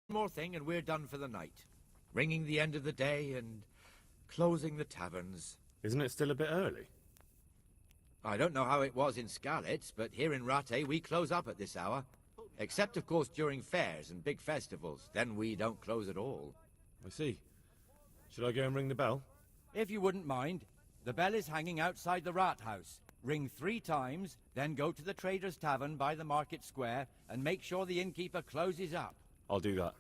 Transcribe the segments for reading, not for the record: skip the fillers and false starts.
more thing and we're done for the night. Ringing the end of the day and closing the taverns. Isn't it still a bit early? I don't know how it was in Scarlet, but here in Rattay we close up at this hour. Except, of course, during fairs and big festivals. Then we don't close at all. I see. Should I go and ring the bell? If you wouldn't mind, the bell is hanging outside the rat house. Ring 3 times, then go to the Trader's Tavern by the market square and make sure the innkeeper closes up. I'll do that.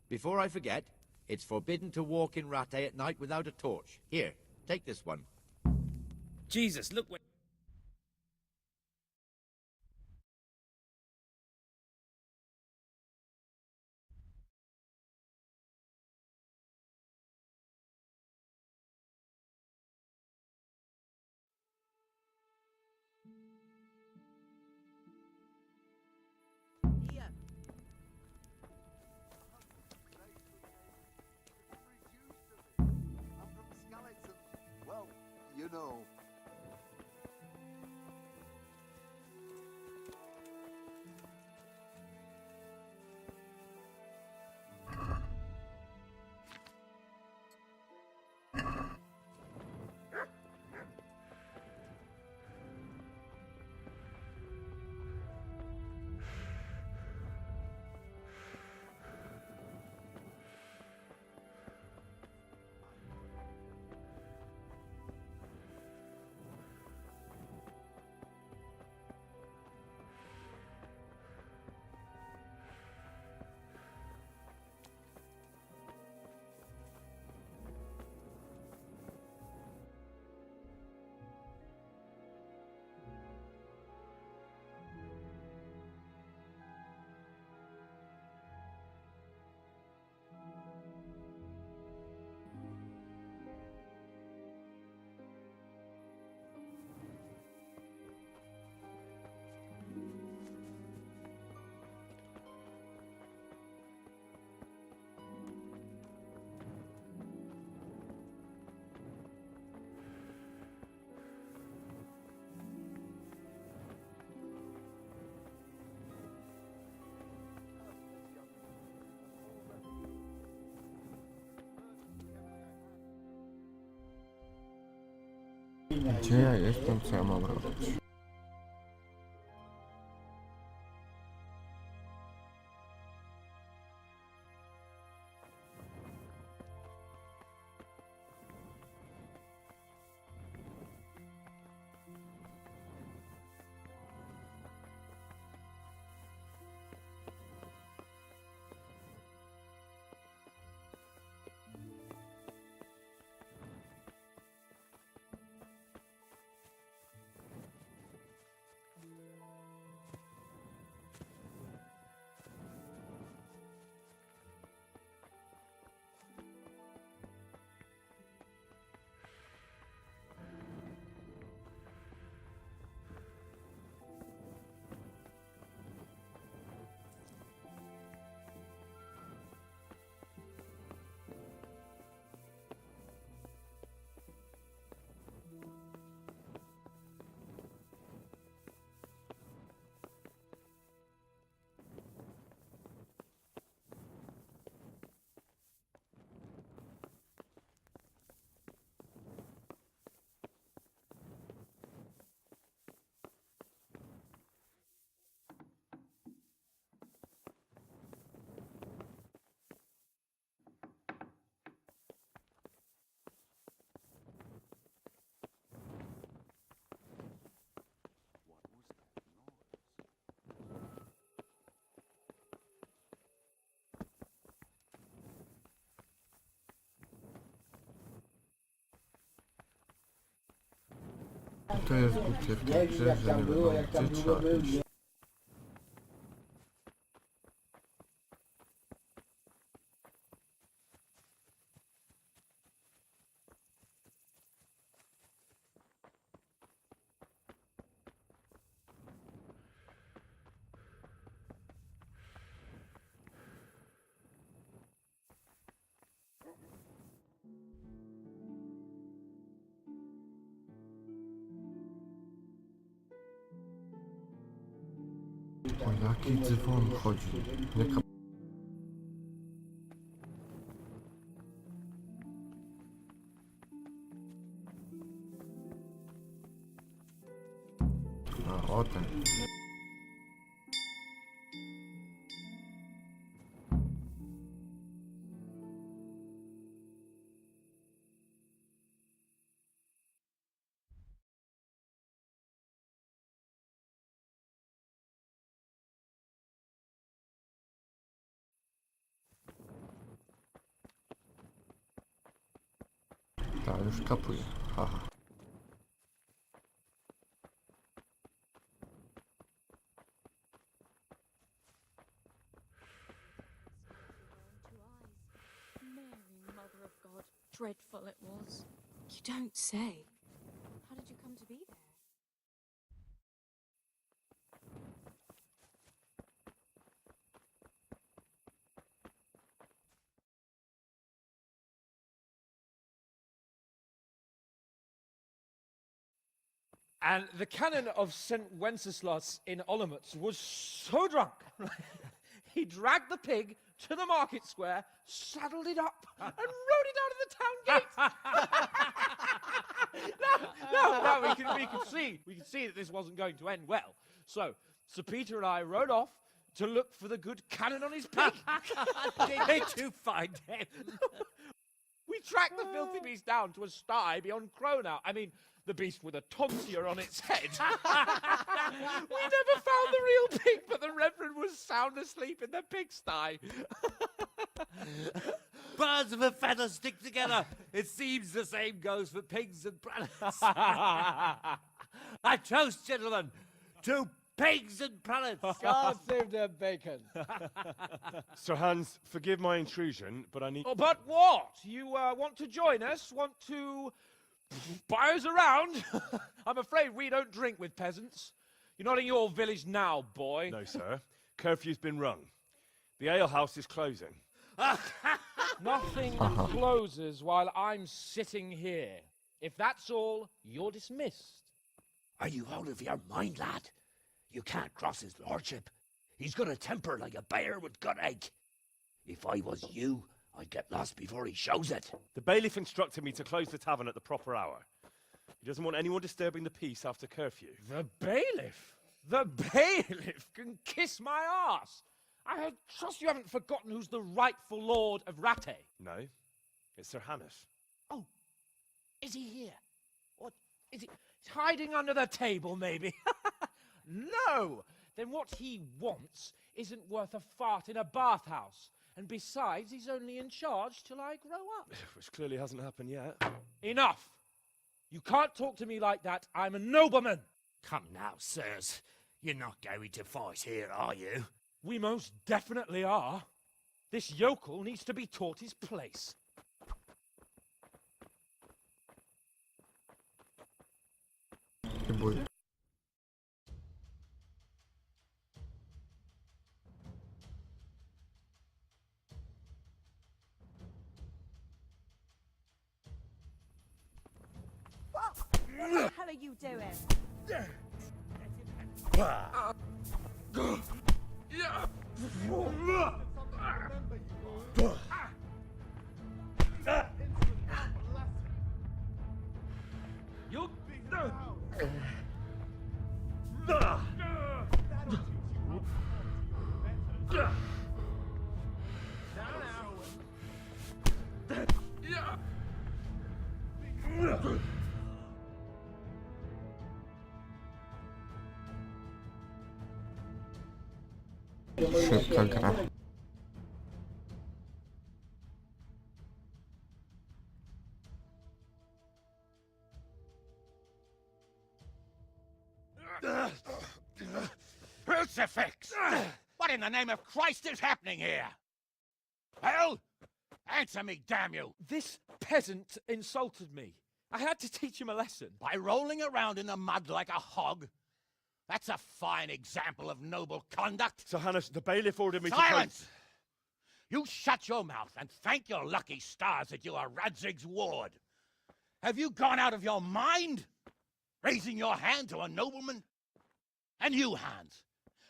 Before I forget, it's forbidden to walk in Rattay at night without a torch. Here, take this one. Jesus, look what... Well, you know. Gdzie ja jestem, co ja mam robić? To jest głupie w tej grze, że nie wiadomo gdzie trzeba iść. O jaki dzwon chodzi? Jaka O ten. Tak, już kapuję. Haha. Mary, Mother of God, dreadful it was. You don't say. How did you come to be there? And the canon of St. Wenceslas in Olomouc was so drunk, he dragged the pig to the market square, saddled it up, and rode it out of the town gate. No, we can see that this wasn't going to end well. So, Sir Peter and I rode off to look for the good canon on his pig. Did you find him? We tracked the filthy beast down to a sty beyond Cronow. I mean, the beast with a tonsure on its head. We never found the real pig, but the Reverend was sound asleep in the pigsty. Birds of a feather stick together. It seems the same goes for pigs and prelates. I toast, gentlemen, to pigs and prelates. God save their bacon. Sir Hans, forgive my intrusion, but I need... Oh, but what? You want to join us? Want to buy us around? I'm afraid we don't drink with peasants. You're not in your village now, boy. No, sir. Curfew's been rung. The alehouse is closing. Nothing closes while I'm sitting here. If that's all, you're dismissed. Are you out of your mind, lad? You can't cross his lordship. He's got a temper like a bear with gut ache. If I was you, I'd get lost before he shows it. The bailiff instructed me to close the tavern at the proper hour. He doesn't want anyone disturbing the peace after curfew. The bailiff? The bailiff can kiss my arse. I trust you haven't forgotten who's the rightful lord of Rattay. No, it's Sir Hannes. Oh, is he here? What, is he hiding under the table, maybe? No! Then what he wants isn't worth a fart in a bathhouse. And besides, he's only in charge till I grow up. Which clearly hasn't happened yet. Enough! You can't talk to me like that. I'm a nobleman. Come now, sirs. You're not going to fight here, are you? We most definitely are. This yokel needs to be taught his place. Nie bój. What the hell are you doing? You... Szybka gra. Crucifix! What in the name of Christ is happening here? Hell? Answer me, damn you! This peasant insulted me. I had to teach him a lesson. By rolling around in the mud like a hog? That's a fine example of noble conduct. Sir Hannes, the bailiff ordered me Silence! You shut your mouth and thank your lucky stars that you are Radzig's ward. Have you gone out of your mind? Raising your hand to a nobleman? And you, Hans,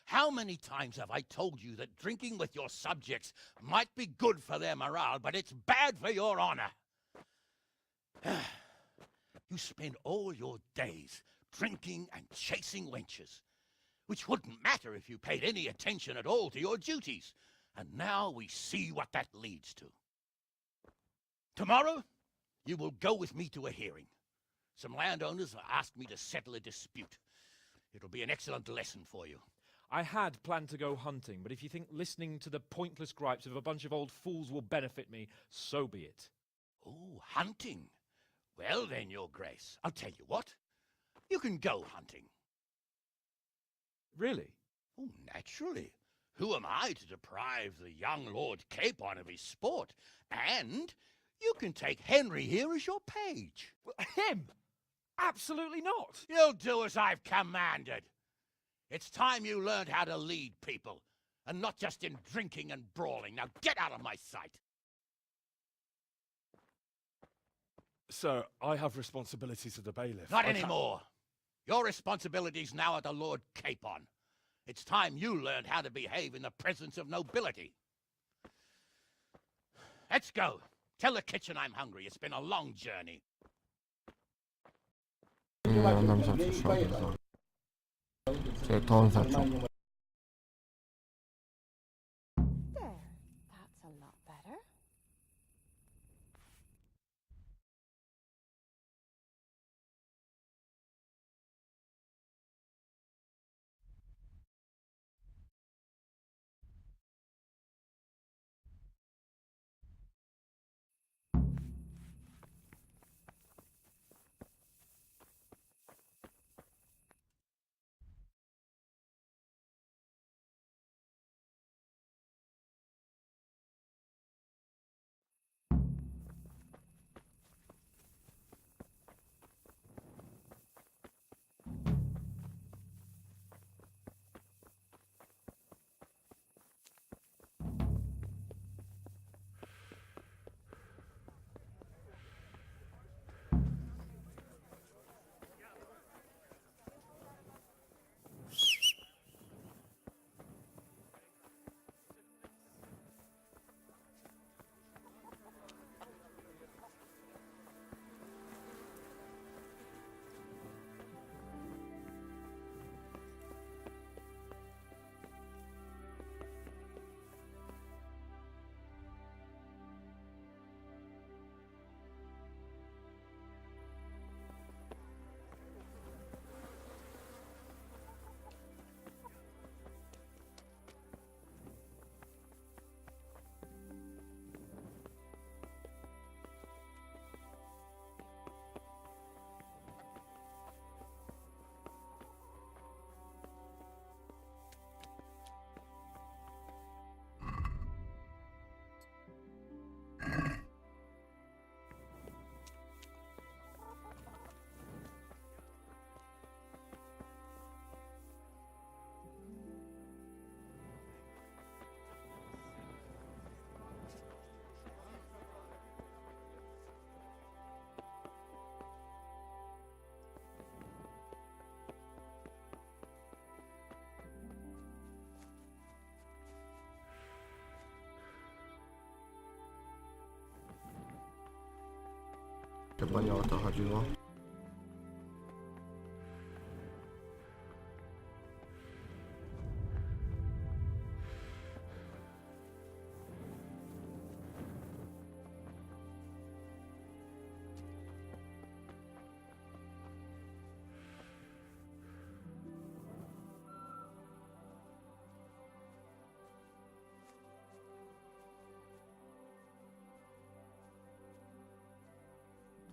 how many times have I told you that drinking with your subjects might be good for their morale, but it's bad for your honor? You spend all your days drinking and chasing wenches, which wouldn't matter if you paid any attention at all to your duties. And now we see what that leads to. Tomorrow, you will go with me to a hearing. Some landowners have asked me to settle a dispute. It'll be an excellent lesson for you. I had planned to go hunting, but if you think listening to the pointless gripes of a bunch of old fools will benefit me, so be it. Oh, hunting. Well then, Your Grace, I'll tell you what. You can go hunting. Really? Oh, naturally. Who am I to deprive the young Lord Capon of his sport? And you can take Henry here as your page. Him? Absolutely not. You'll do as I've commanded. It's time you learned how to lead people, and not just in drinking and brawling. Now get out of my sight. Sir, I have responsibilities of the bailiff. Not anymore. Your responsibilities now are the Lord Capon. It's time you learned how to behave in the presence of nobility. Let's go. Tell the kitchen I'm hungry. It's been a long journey. Nie, on nam zaczął sobie to. Czyli to on zaczął. There. That's a lot better. Chyba nie o to chodziło.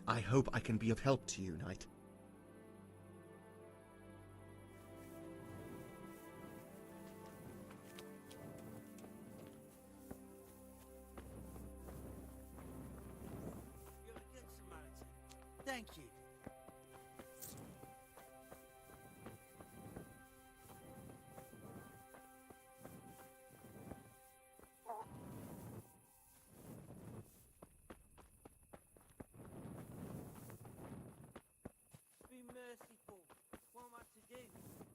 I hope I can be of help to you, Knight. You're a good Samaritan. Thank you. Be merciful. What am I to do?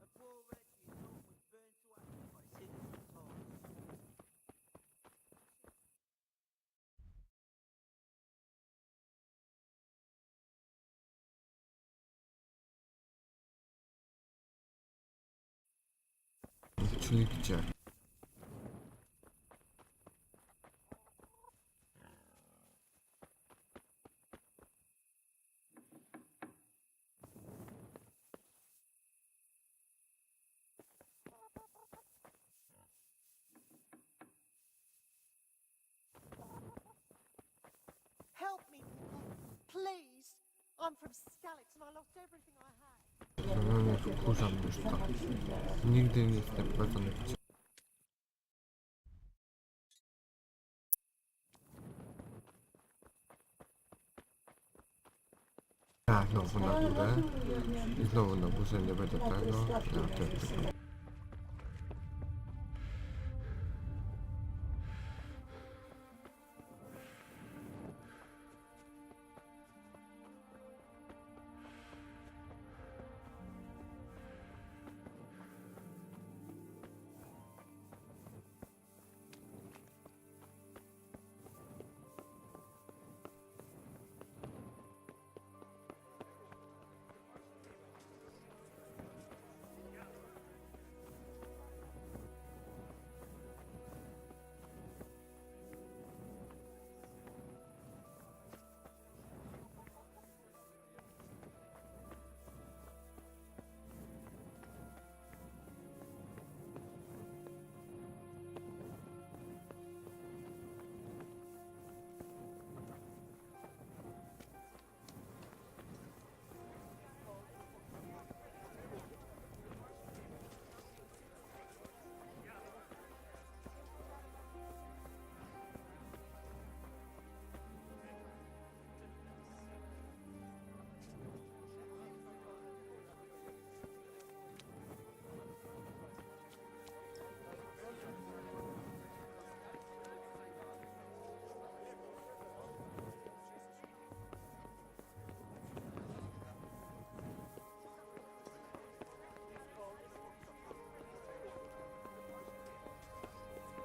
A poor wretched soul was burned to ashes by sinners. czyli gdzie? Help me, people. Please. I'm from Skelligs and I lost everything I had. No mnie wkurzam już to. Nigdy nie jestem pewny. A, znowu na górę. I znowu na górze nie będzie tego. Ja tego.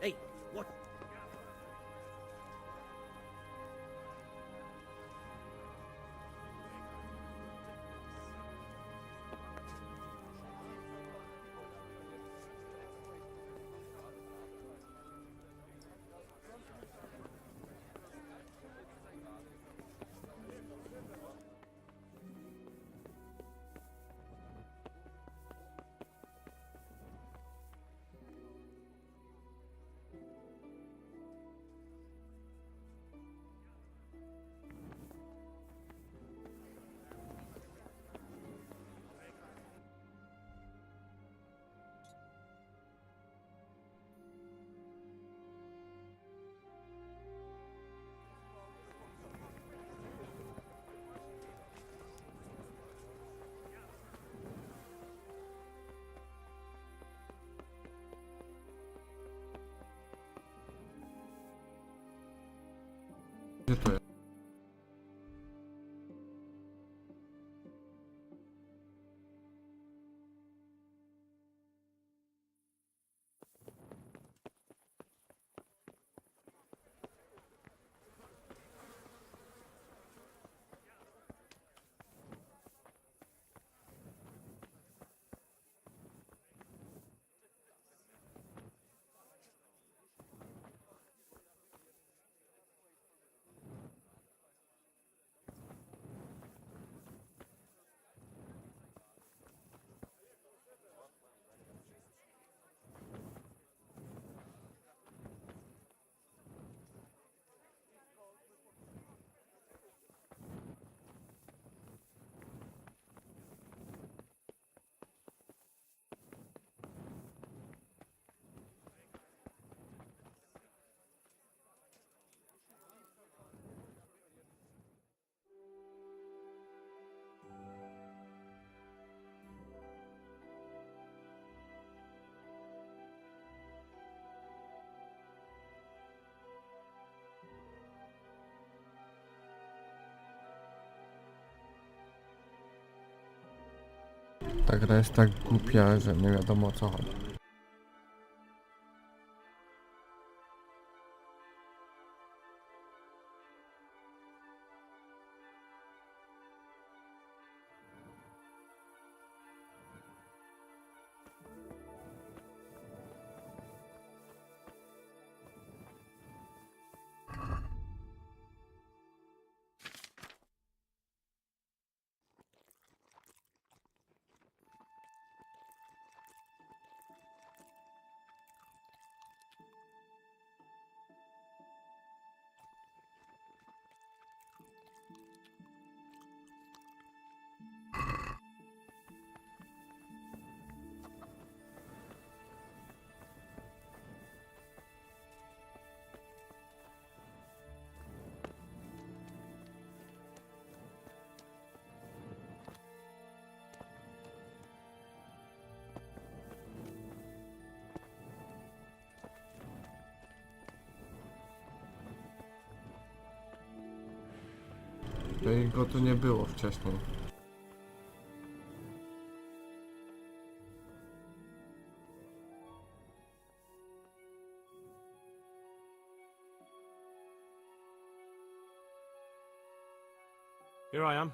Hey, what? Gdzie to jest? Ta gra jest tak głupia, że nie wiadomo o co chodzi. Tutaj go tu nie było wcześniej. Here I am.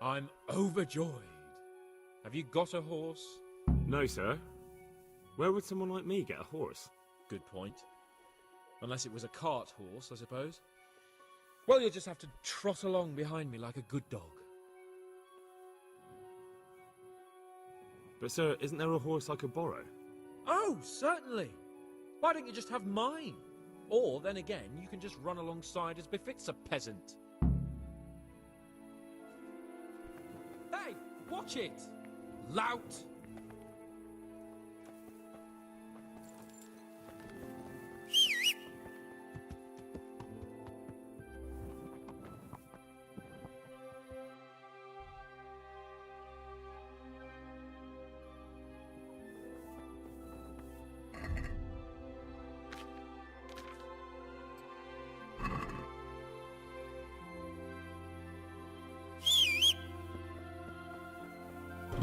I'm overjoyed. Have you got a horse? No, sir. Where would someone like me get a horse? Good point. Unless it was a cart horse, I suppose. Well, you'll just have to trot along behind me like a good dog. But, sir, isn't there a horse I could borrow? Oh, certainly. Why don't you just have mine? Or, then again, you can just run alongside as befits a peasant. Hey, watch it! Lout!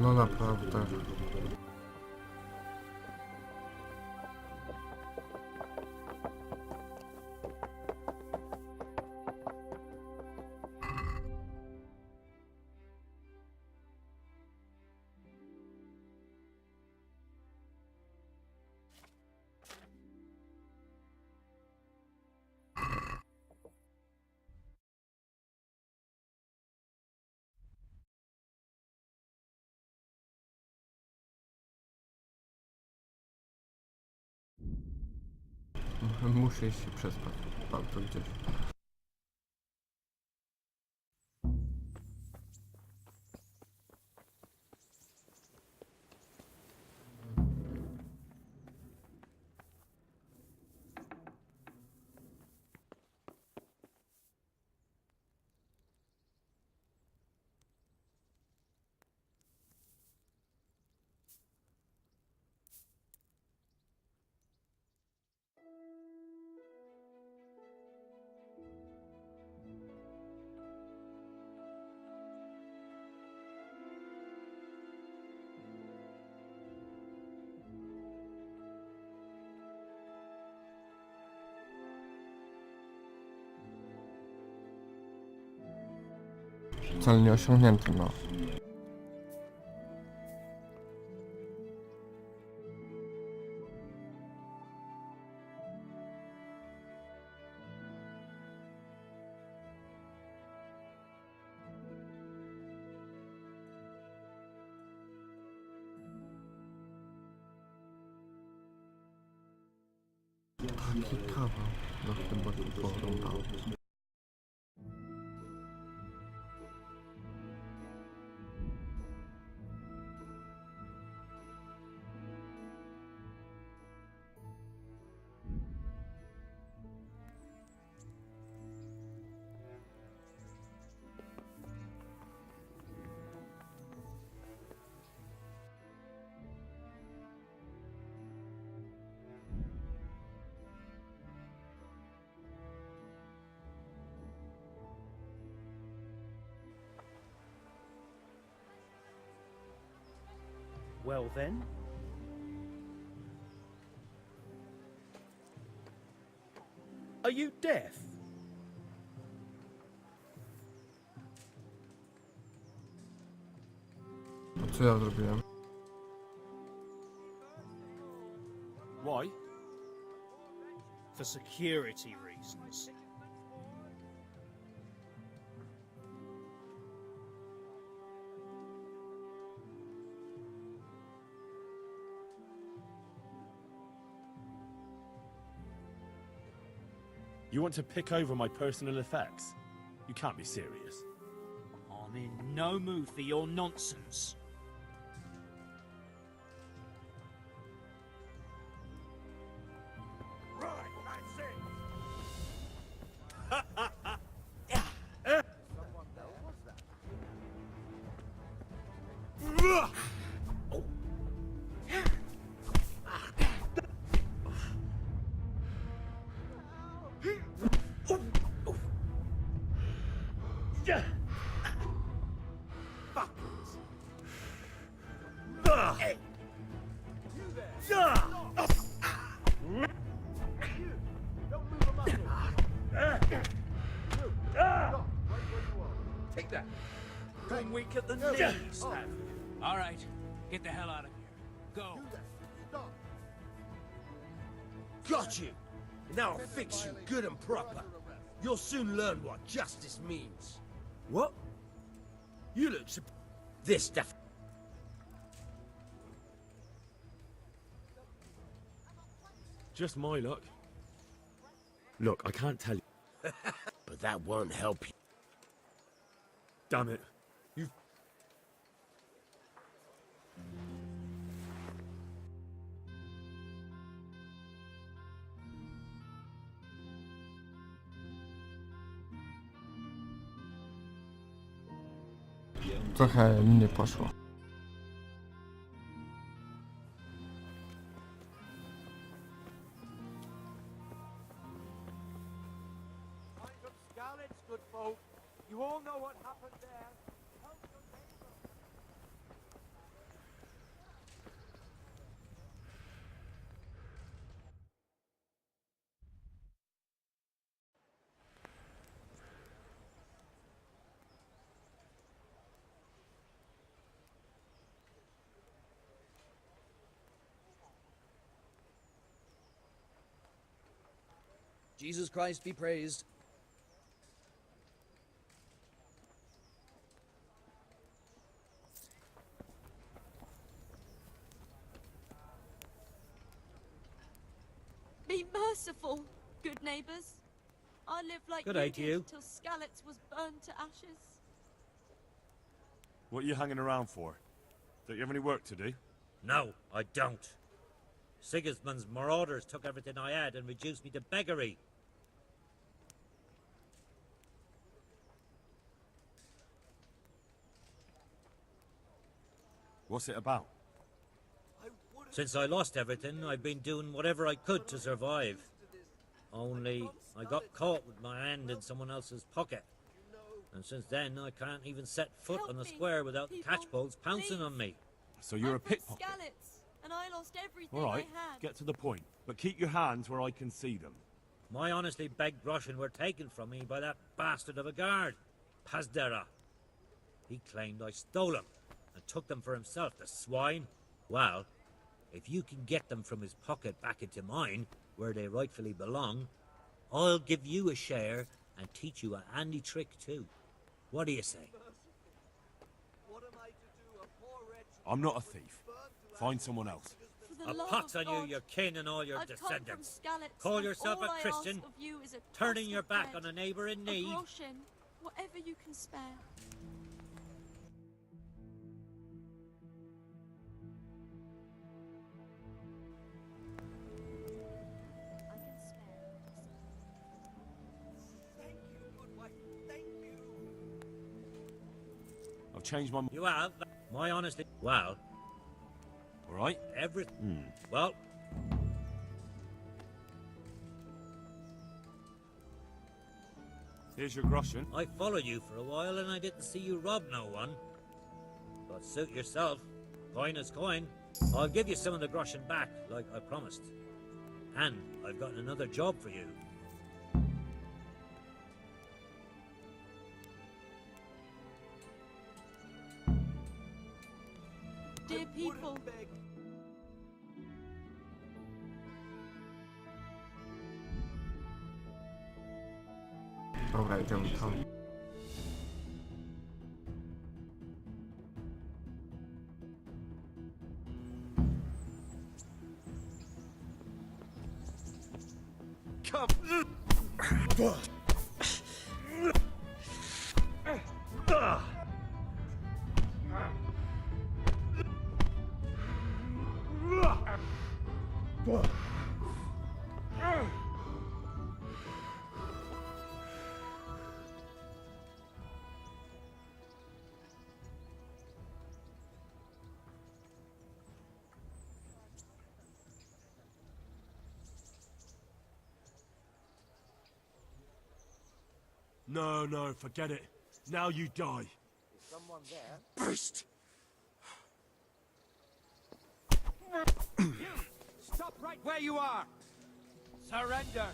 No naprawdę. Muszę iść się przespać. Bardzo gdzieś. Cel nieosiągnięty, no. Taki kawał, no chyba tu porąbał. Well then. Are you deaf? A co ja zrobiłem? Why? For security reasons. You want to pick over my personal effects? You can't be serious. I'm in no mood for your nonsense. Right, that's it. Take that. Gone weak at the knees, have you? All right, get the hell out of here. Go. Stop. Got you! Now I'll fix you good and proper. You'll soon learn what justice means. What? You look this stuff. Just my luck. Look, I can't tell you. But that won't help you. Damn it. Trochę nie poszło. I'm from Scarlet's, good folk. You all know what happened there. Help your neighbor. Jesus Christ be praised. Be merciful, good neighbours. I lived like Good day you to did you. till Skalitz was burned to ashes. What are you hanging around for? Don't you have any work to do? No, I don't. Sigismund's marauders took everything I had and reduced me to beggary. What's it about? Since I lost everything, I've been doing whatever I could to survive. Only I got caught with my hand in someone else's pocket. And since then, I can't even set foot Help on the me, square without the people, catchpolls pouncing please. on me. So you're a I'm from pickpocket? Skalitz, and I lost everything All right, I had. get to the point. But keep your hands where I can see them. My honestly begged groschen were taken from me by that bastard of a guard, Pazdera. He claimed I stole them and took them for himself, the swine. Well, if you can get them from his pocket back into mine, where they rightfully belong, I'll give you a share and teach you a handy trick too. What do you say? I'm not a thief. Find someone else. For the A love pox of on you, God, your kin and all your I've descendants. come from Skalitz, Call and yourself all a I Christian, ask of you is a turning crust your of back bread, on a neighbour in a need. groschen, whatever you can spare. I've changed my... You have? My honestly... Well, All right? everything... Well, Here's your groschen. I followed you for a while and I didn't see you rob no one. But suit yourself. Coin is coin. I'll give you some of the groschen back, like I promised. And I've got another job for you. Dear people, Dobra, idziemy tam. No, no, forget it. Now you die. Someone there? Beast! Stop right where you are! Surrender!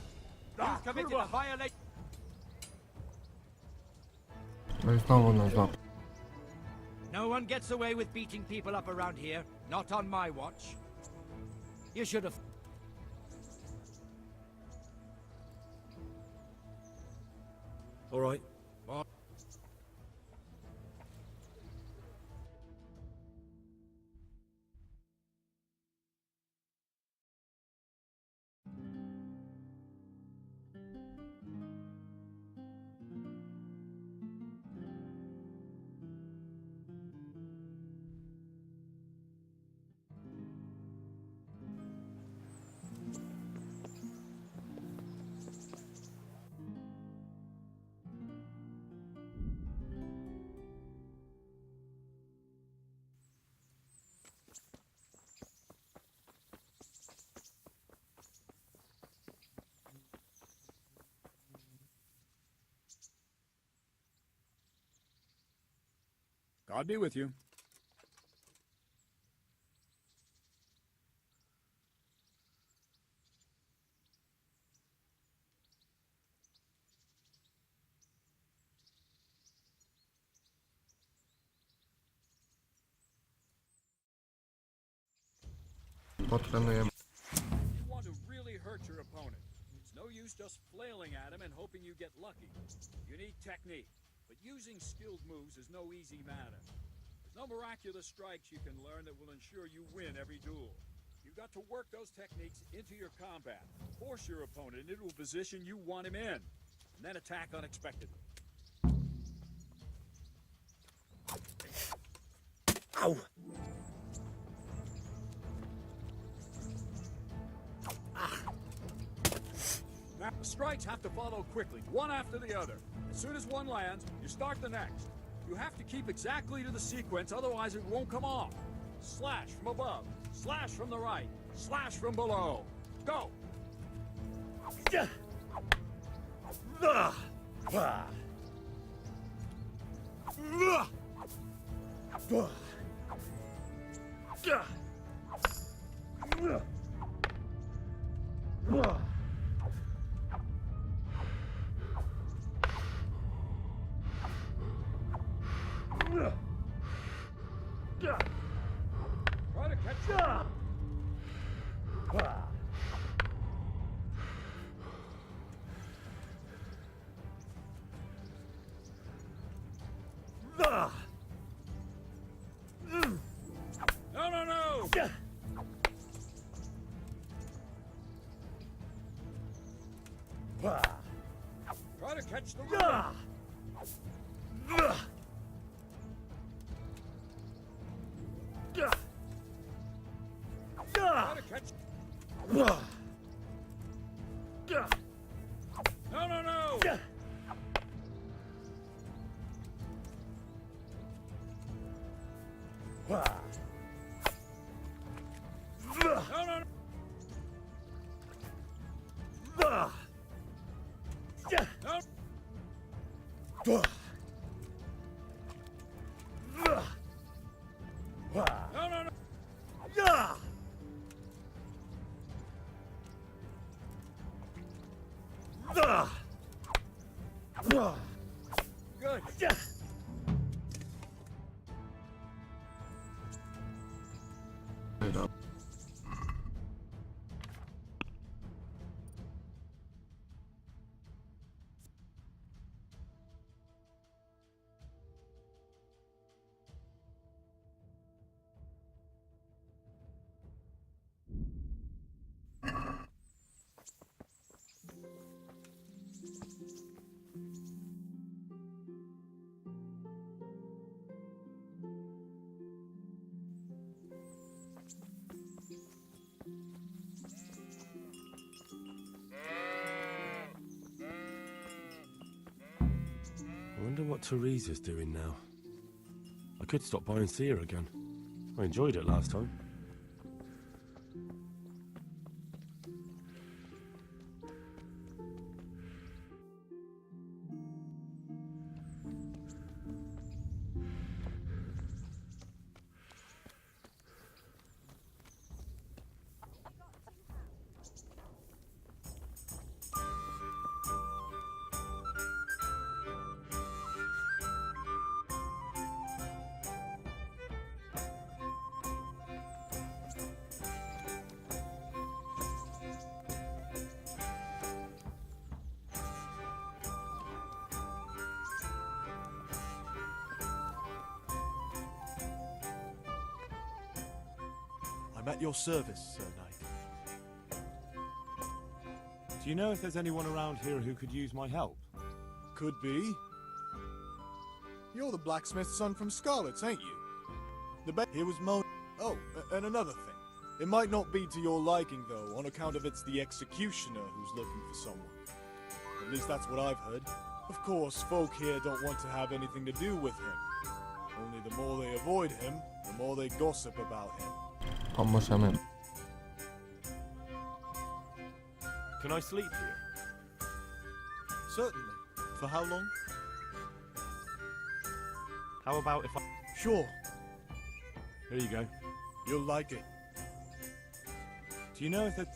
You've committed a violation. No i znowu nas złapał. No one gets away with beating people up around here. Not on my watch. You should have... All right. God be with you. Potrenujemy. You want to really hurt your opponent. It's no use just flailing at him and hoping you get lucky. You need technique, but using skilled moves is no easy matter. There's no miraculous strikes you can learn that will ensure you win every duel. You've got to work those techniques into your combat, force your opponent into a position you want him in, and then attack unexpectedly. Ow! Now, the strikes have to follow quickly, one after the other. As soon as one lands, you start the next. You have to keep exactly to the sequence, otherwise it won't come off. Slash from above, slash from the right, slash from below. Go! Try to catch him. No, no, no! Try to catch the rhythm. Try to catch. No, no, no! No, no, no! No! No, no, no! Good. I wonder what Teresa's doing now. I could stop by and see her again. I enjoyed it last time. I'm at your service, Sir Knight. Do you know if there's anyone around here who could use my help? Could be. You're the blacksmith's son from Scarlet's, ain't you? Here was Mo. Oh, and another thing. It might not be to your liking, though, on account of it's the executioner who's looking for someone. At least that's what I've heard. Of course, folk here don't want to have anything to do with him. Only the more they avoid him, the more they gossip about him. Pomożemy. Can I sleep here? Certainly. For how long? How about if I... Sure. Here you go. You'll like it. Do you know if there's...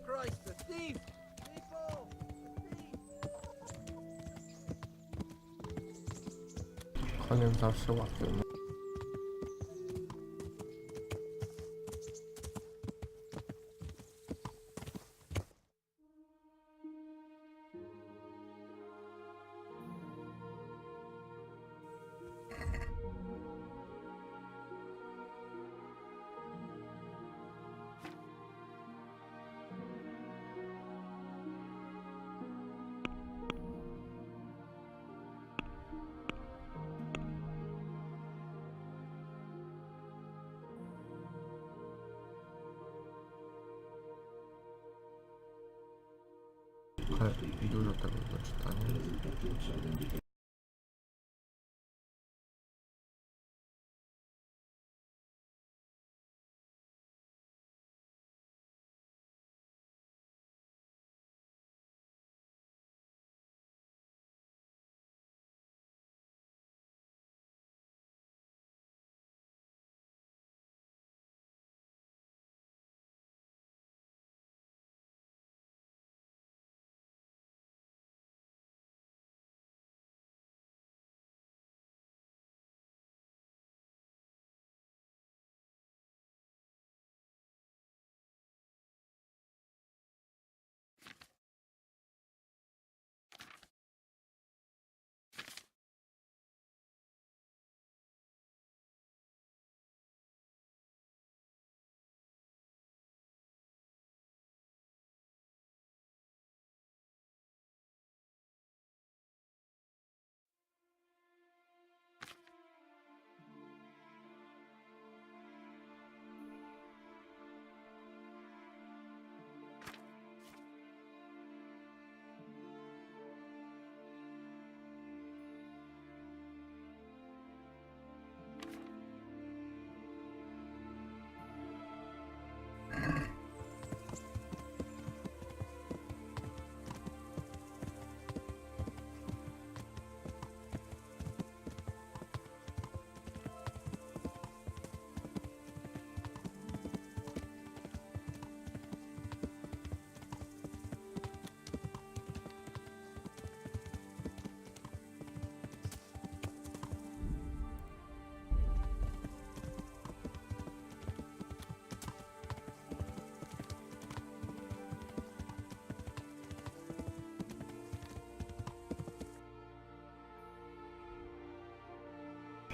Christ, the thief! People! Koniem zawsze łatwiej. Ale dużo tego do czytania.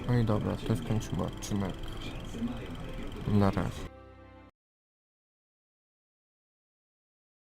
No i dobra, to skończymy odcinek. Na razie.